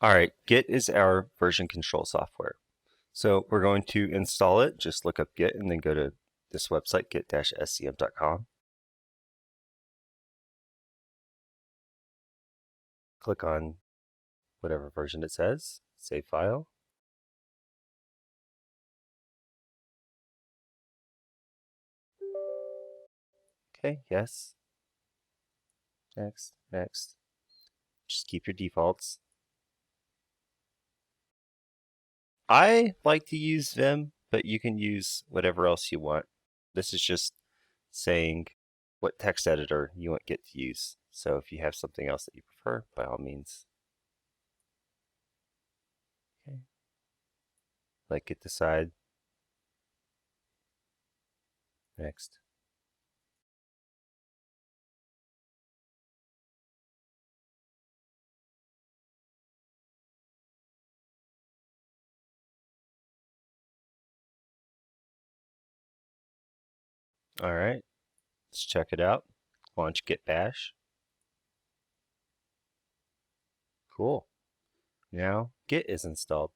All right, Git is our version control software. So we're going to install it. Just look up Git and then go to this website, git-scm.com. Click on whatever version it says, save file. Okay, yes. Next, next. Just keep your defaults. I like to use Vim, but you can use whatever else you want. This is just saying what text editor you want Git to use. So if you have something else that you prefer, by all means. Okay. Let Git decide. Next. All right, let's check it out. Launch Git Bash. Cool. Now Git is installed.